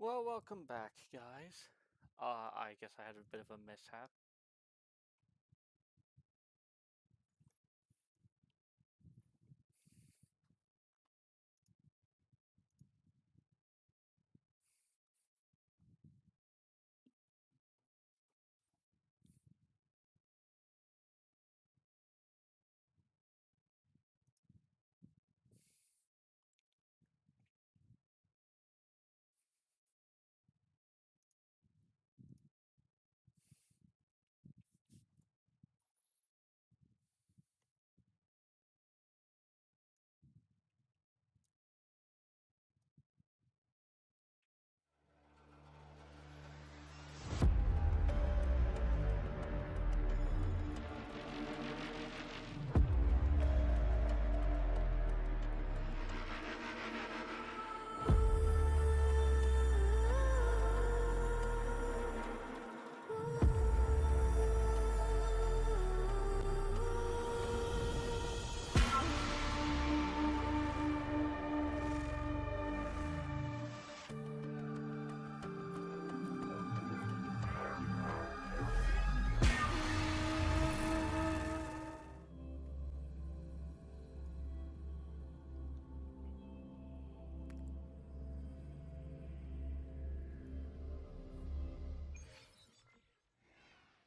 Well, welcome back, guys. I guess I had a bit of a mishap.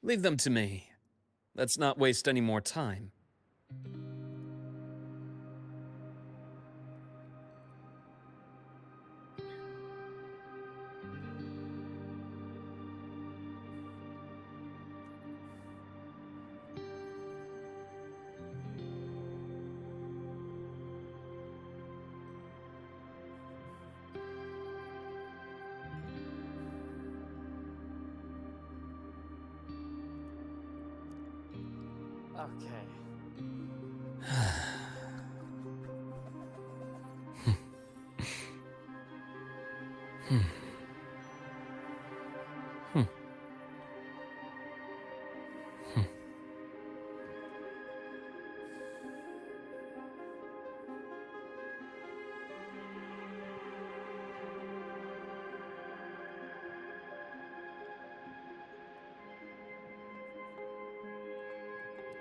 Leave them to me. Let's not waste any more time. Okay.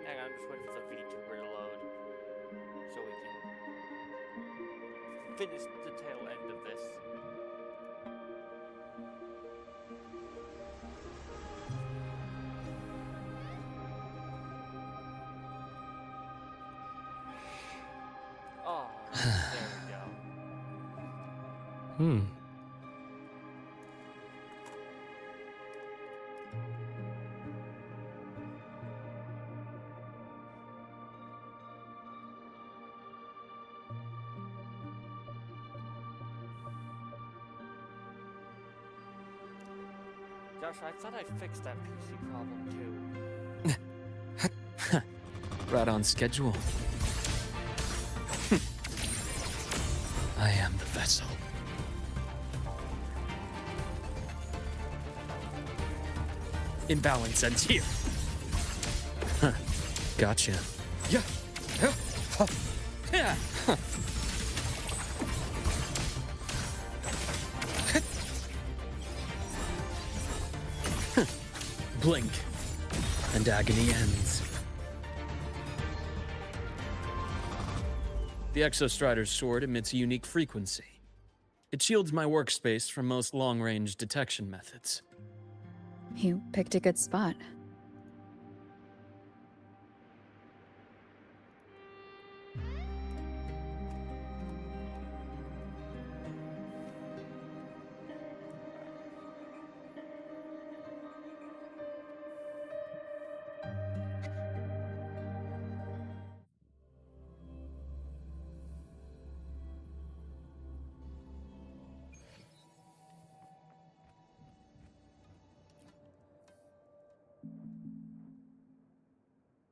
Hang on, I'm just waiting for the VTuber to load so we can finish the tail end of this. Oh, there we go. Josh, I thought I fixed that PC problem too. Right on schedule. I am the vessel. Imbalance ends here. Gotcha. Yeah. Yeah. Blink, and agony ends. The Exostrider's sword emits a unique frequency. It shields my workspace from most long-range detection methods. You picked a good spot.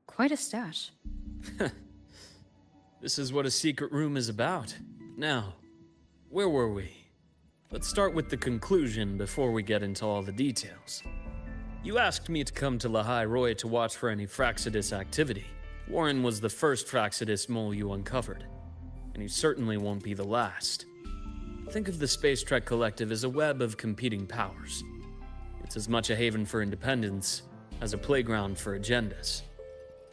Quite a stash. This is what a secret room is about. Now, where were we? Let's start with the conclusion before we get into all the details. You asked me to come to lahai-roi to watch for any Fraxidus activity. Warren was the first Fraxidus mole you uncovered, and he certainly won't be the last. Think of the Space Trek Collective as a web of competing powers. It's as much a haven for independence as a playground for agendas.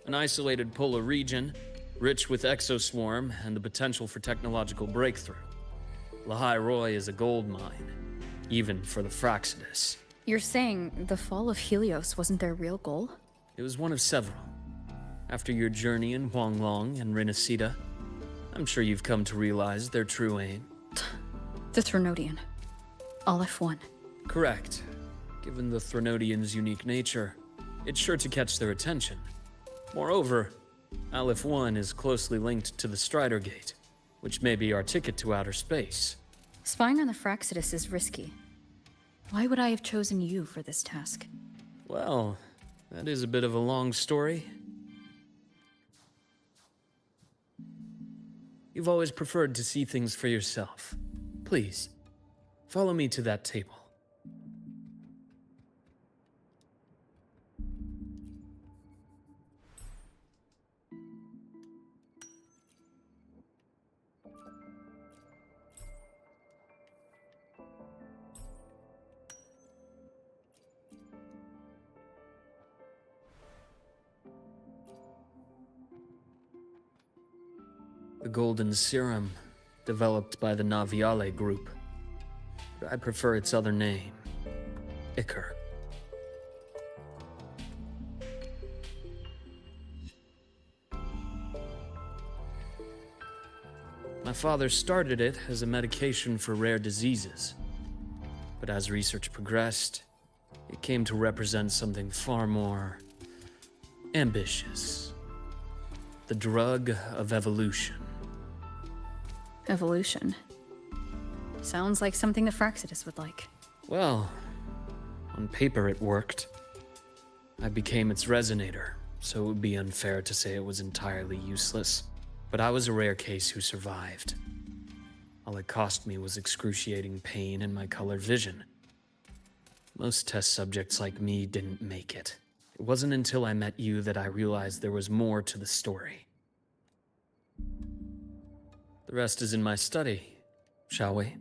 An isolated polar region, rich with exoswarm and the potential for technological breakthrough. Lahai-roi is a gold mine, even for the Fraxidus. You're saying the fall of Helios wasn't their real goal? It was one of several. After your journey in Huanglong and Renacida, I'm sure you've come to realize their true aim. The Threnodian. Aleph 1. Correct. Given the Threnodian's unique nature, it's sure to catch their attention. Moreover, Aleph 1 is closely linked to the Strider Gate, which may be our ticket to outer space. Spying on the Fraxidus is risky. Why would I have chosen you for this task? Well, that is a bit of a long story. You've always preferred to see things for yourself. Please, follow me to that table. The golden serum, developed by the Naviale group. But I prefer its other name, Ichor. My father started it as a medication for rare diseases. But as research progressed, it came to represent something far more ambitious. The drug of evolution. Evolution. Sounds like something the Fraxidus would like. Well, on paper it worked. I became its resonator, so it would be unfair to say it was entirely useless. But I was a rare case who survived. All it cost me was excruciating pain and my colored vision. Most test subjects like me didn't make it. It wasn't until I met you that I realized there was more to the story. The rest is in my study, shall we?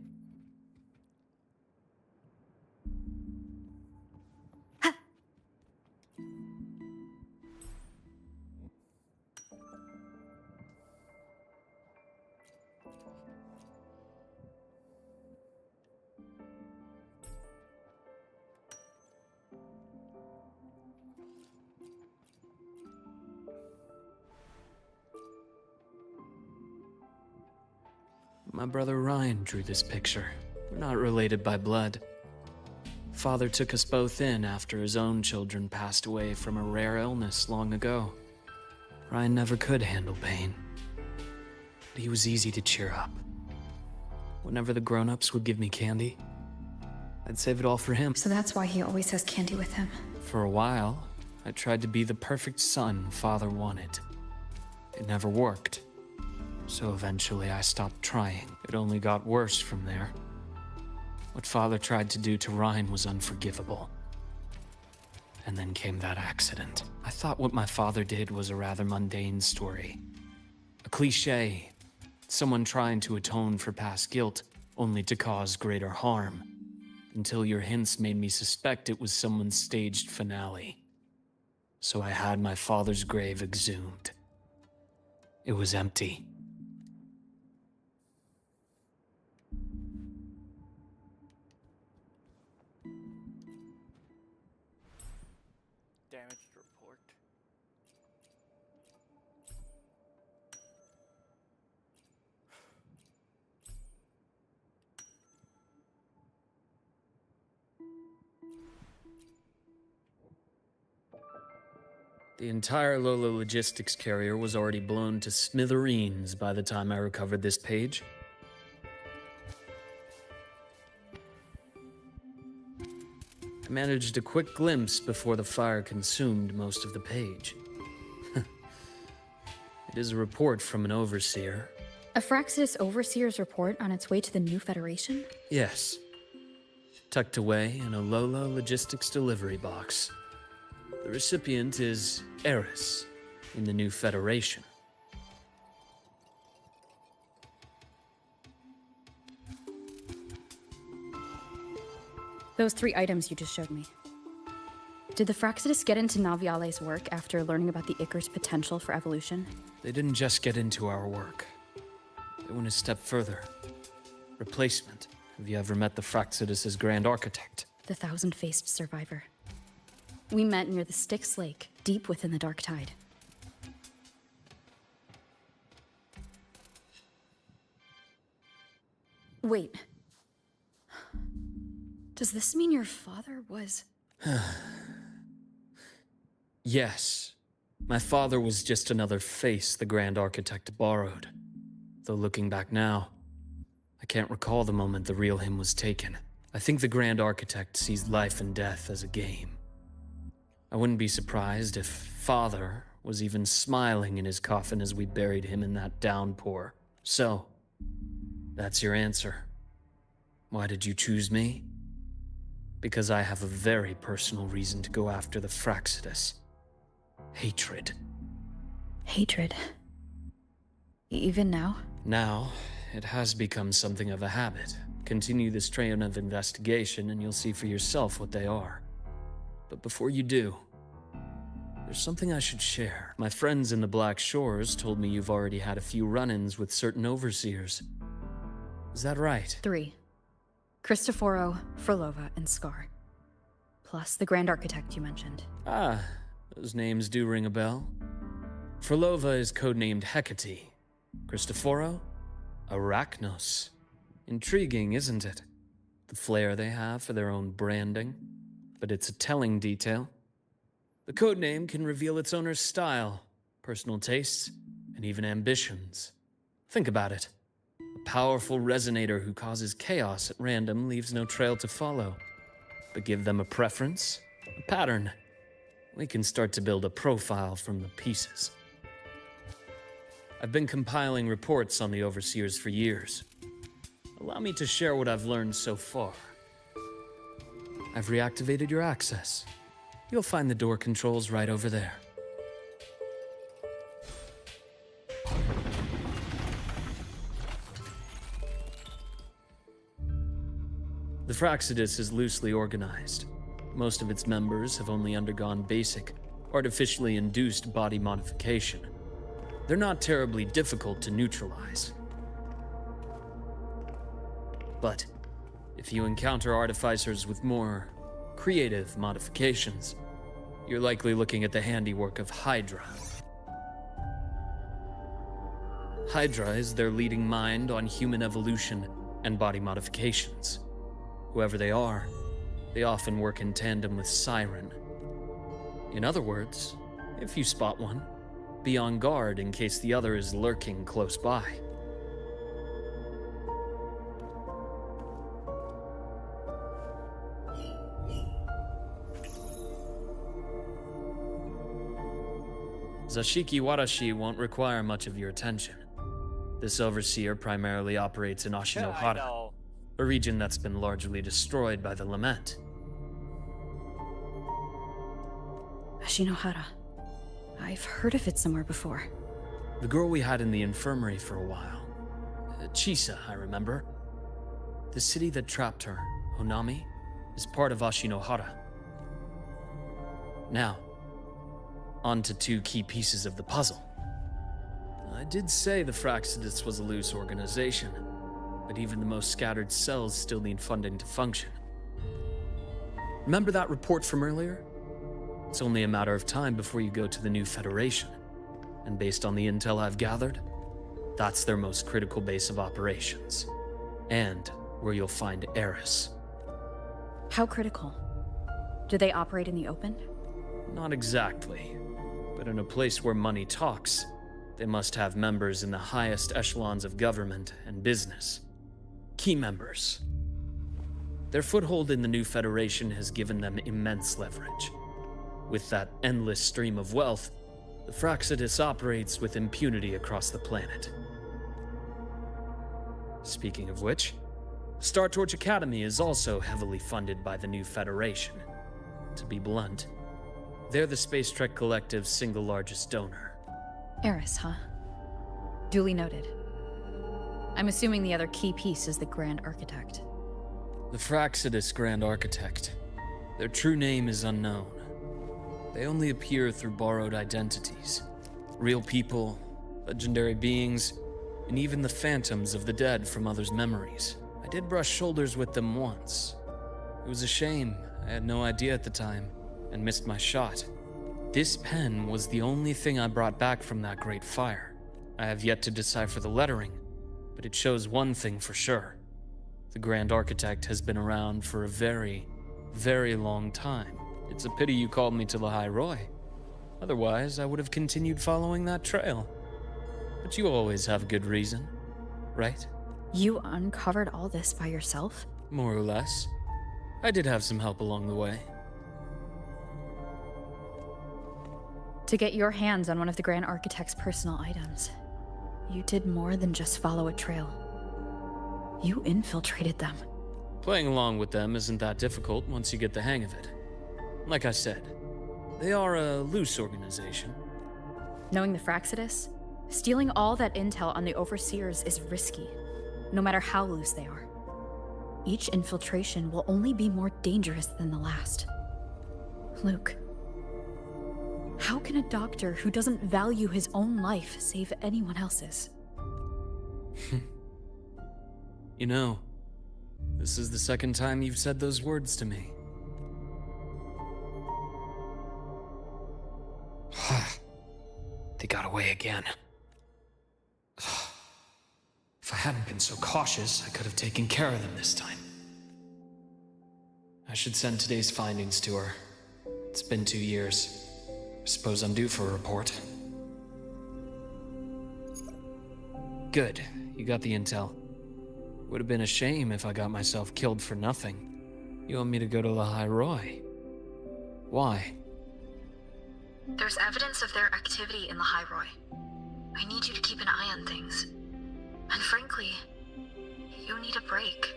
My brother Ryan drew this picture. We're not related by blood. Father took us both in after his own children passed away from a rare illness long ago. Ryan never could handle pain, but he was easy to cheer up. Whenever the grown-ups would give me candy, I'd save it all for him. So that's why he always has candy with him. For a while, I tried to be the perfect son Father wanted. It never worked. So eventually I stopped trying. It only got worse from there. What Father tried to do to Ryan was unforgivable. And then came that accident. I thought what my father did was a rather mundane story. A cliché. Someone trying to atone for past guilt, only to cause greater harm. Until your hints made me suspect it was someone's staged finale. So I had my father's grave exhumed. It was empty. Damaged report. The entire Lola logistics carrier was already blown to smithereens by the time I recovered this page. I managed a quick glimpse before the fire consumed most of the page. It is a report from an overseer. A Fraxidus Overseer's report on its way to the new Federation? Yes. Tucked away in a Lola logistics delivery box. The recipient is Eris in the new Federation. Those 3 items you just showed me. Did the Fraxidus get into Naviale's work after learning about the Icar's potential for evolution? They didn't just get into our work. They went a step further. Replacement. Have you ever met the Fraxidus' Grand Architect? The thousand-faced survivor. We met near the Styx Lake, deep within the Dark Tide. Wait. Does this mean your father was... Yes. My father was just another face the Grand Architect borrowed. Though looking back now, I can't recall the moment the real him was taken. I think the Grand Architect sees life and death as a game. I wouldn't be surprised if Father was even smiling in his coffin as we buried him in that downpour. So, that's your answer. Why did you choose me? Because I have a very personal reason to go after the Fraxidus. Hatred. Hatred. Even now? Now, it has become something of a habit. Continue this train of investigation and you'll see for yourself what they are. But before you do, there's something I should share. My friends in the Black Shores told me you've already had a few run-ins with certain overseers. Is that right? 3. Cristoforo, Frolova, and Scar. Plus the Grand Architect you mentioned. Ah, those names do ring a bell. Frolova is codenamed Hecate. Cristoforo? Arachnos. Intriguing, isn't it? The flair they have for their own branding. But it's a telling detail. The codename can reveal its owner's style, personal tastes, and even ambitions. Think about it. A powerful resonator who causes chaos at random leaves no trail to follow. But give them a preference, a pattern. We can start to build a profile from the pieces. I've been compiling reports on the Overseers for years. Allow me to share what I've learned so far. I've reactivated your access. You'll find the door controls right over there. The Fraxidus is loosely organized. Most of its members have only undergone basic, artificially induced body modification. They're not terribly difficult to neutralize. But if you encounter artificers with more creative modifications, you're likely looking at the handiwork of Hydra. Hydra is their leading mind on human evolution and body modifications. Whoever they are, they often work in tandem with Siren. In other words, if you spot one, be on guard in case the other is lurking close by. Zashiki Warashi won't require much of your attention. This overseer primarily operates in I Ashinohara, know. a region that's been largely destroyed by the Lament. Ashinohara. I've heard of it somewhere before. The girl we had in the infirmary for a while. Chisa, I remember. The city that trapped her, Honami, is part of Ashinohara. Now, on to 2 key pieces of the puzzle. I did say the Fraxidus was a loose organization, but even the most scattered cells still need funding to function. Remember that report from earlier? It's only a matter of time before you go to the new Federation. And based on the intel I've gathered, that's their most critical base of operations. And where you'll find Eris. How critical? Do they operate in the open? Not exactly. But in a place where money talks, they must have members in the highest echelons of government and business. Key members. Their foothold in the new Federation has given them immense leverage. With that endless stream of wealth, the Fraxidus operates with impunity across the planet. Speaking of which, Star Torch Academy is also heavily funded by the new Federation. To be blunt, they're the Space Trek Collective's single largest donor. Eris, huh? Duly noted. I'm assuming the other key piece is the Grand Architect. The Fraxidus Grand Architect. Their true name is unknown. They only appear through borrowed identities. Real people, legendary beings, and even the phantoms of the dead from others' memories. I did brush shoulders with them once. It was a shame. I had no idea at the time, and missed my shot. This pen was the only thing I brought back from that great fire. I have yet to decipher the lettering, but it shows one thing for sure. The Grand Architect has been around for a very, very long time. It's a pity you called me to lahai-roi. Otherwise, I would have continued following that trail. But you always have a good reason, right? You uncovered all this by yourself? More or less. I did have some help along the way. To get your hands on one of the Grand Architect's personal items, you did more than just follow a trail. You infiltrated them. Playing along with them isn't that difficult once you get the hang of it. Like I said, they are a loose organization. Knowing the Fraxidus, stealing all that intel on the Overseers is risky, no matter how loose they are. Each infiltration will only be more dangerous than the last. Luke, how can a doctor who doesn't value his own life save anyone else's? You know, this is the second time you've said those words to me. They got away again. If I hadn't been so cautious, I could have taken care of them this time. I should send today's findings to her. It's been 2 years. I suppose I'm due for a report. Good, you got the intel. Would have been a shame if I got myself killed for nothing. You want me to go to lahai-roi? Why? There's evidence of their activity in lahai-roi. I need you to keep an eye on things. And frankly, you need a break.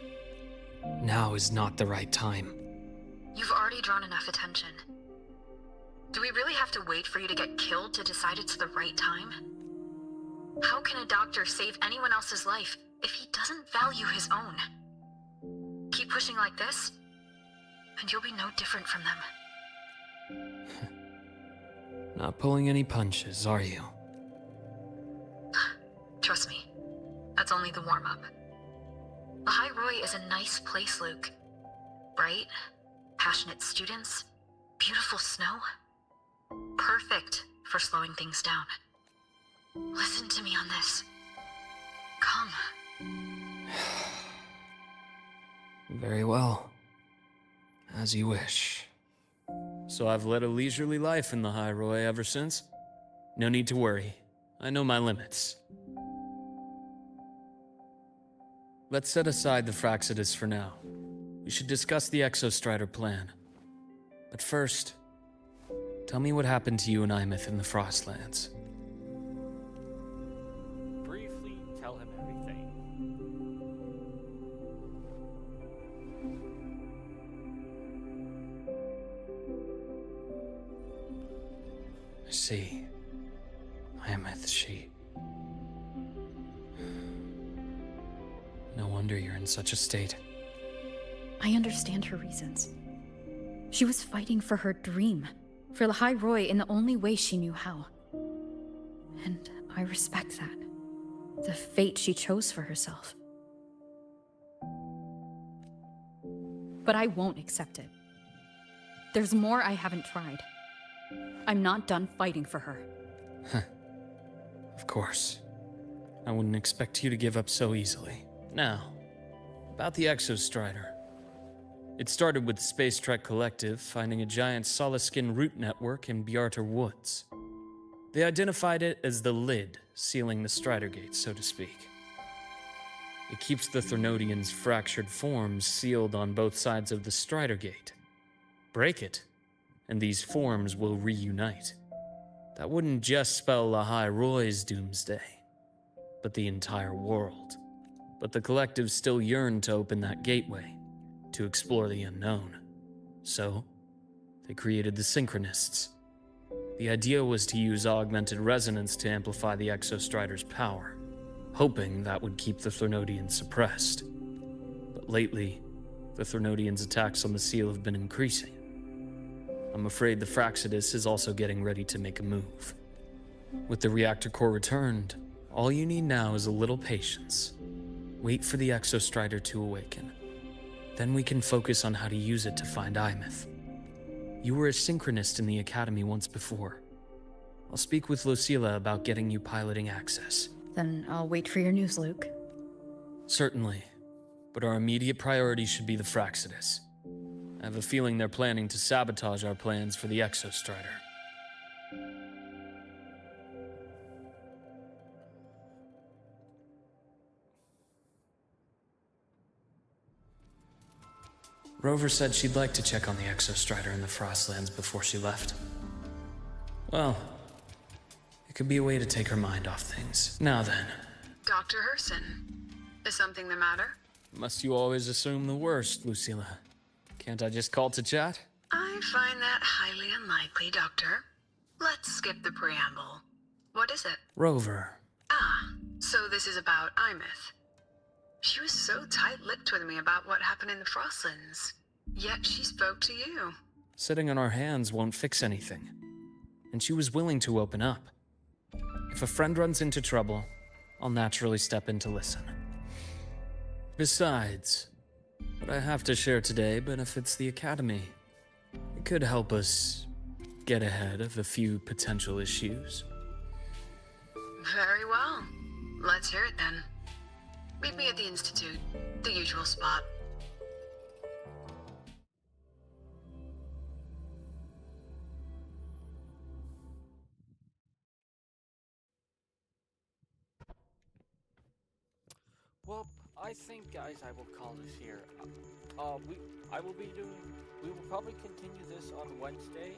Now is not the right time. You've already drawn enough attention. Do we really have to wait for you to get killed to decide it's the right time? How can a doctor save anyone else's life if he doesn't value his own? Keep pushing like this, and you'll be no different from them. Not pulling any punches, are you? Trust me, that's only the warm-up. Lahai-roi is a nice place, Luke. Bright, passionate students, beautiful snow. Perfect for slowing things down. Listen to me on this. Come. Very well. As you wish. So I've led a leisurely life in lahai-roi ever since? No need to worry. I know my limits. Let's set aside the Fraxidus for now. We should discuss the Exostrider plan. But first, tell me what happened to you and Imeth in the Frostlands. Briefly tell him everything. I see. Imeth, she... No wonder you're in such a state. I understand her reasons. She was fighting for her dream, for lahai-roi in the only way she knew how. And I respect that. The fate she chose for herself. But I won't accept it. There's more I haven't tried. I'm not done fighting for her. Of course. I wouldn't expect you to give up so easily. Now, about the Exostrider. It started with the Space Trek Collective finding a giant Solaskin root network in Bjartar Woods. They identified it as the lid sealing the Strider Gate, so to speak. It keeps the Threnodians' fractured forms sealed on both sides of the Strider Gate. Break it, and these forms will reunite. That wouldn't just spell lahai-roi's doomsday, but the entire world. But the Collective still yearned to open that gateway, to explore the unknown. So, they created the Synchronists. The idea was to use augmented resonance to amplify the Exostrider's power, hoping that would keep the Threnodians suppressed. But lately, the Threnodians' attacks on the seal have been increasing. I'm afraid the Fraxidus is also getting ready to make a move. With the reactor core returned, all you need now is a little patience. Wait for the Exostrider to awaken. Then we can focus on how to use it to find Imeth. You were a synchronist in the Academy once before. I'll speak with Lucilla about getting you piloting access. Then I'll wait for your news, Luke. Certainly, but our immediate priority should be the Fraxidus. I have a feeling they're planning to sabotage our plans for the Exostrider. Rover said she'd like to check on the Exostrider in the Frostlands before she left. Well, it could be a way to take her mind off things. Now then. Dr. Herson, is something the matter? Must you always assume the worst, Lucilla? Can't I just call to chat? I find that highly unlikely, Doctor. Let's skip the preamble. What is it? Rover. Ah, so this is about Imeth. She was so tight-lipped with me about what happened in the Frostlands, yet she spoke to you. Sitting on our hands won't fix anything. And she was willing to open up. If a friend runs into trouble, I'll naturally step in to listen. Besides, what I have to share today benefits the Academy. It could help us get ahead of a few potential issues. Very well. Let's hear it then. Meet me at the Institute, the usual spot. Well, I think, guys, I will call this here. We will probably continue this on Wednesday,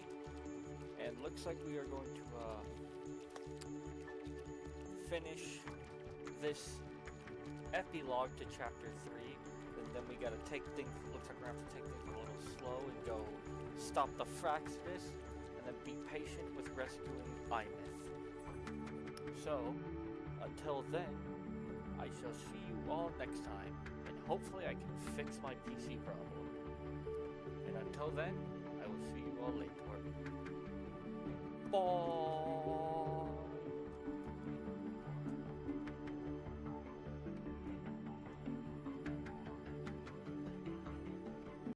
and looks like we are going to finish this epilogue to chapter 3, and then we gotta take things. Looks like we're gonna have to take things a little slow and go stop the Fraxidus, and then be patient with rescuing Imeth. So, until then, I shall see you all next time, and hopefully I can fix my PC problem. And until then, I will see you all later. Bye!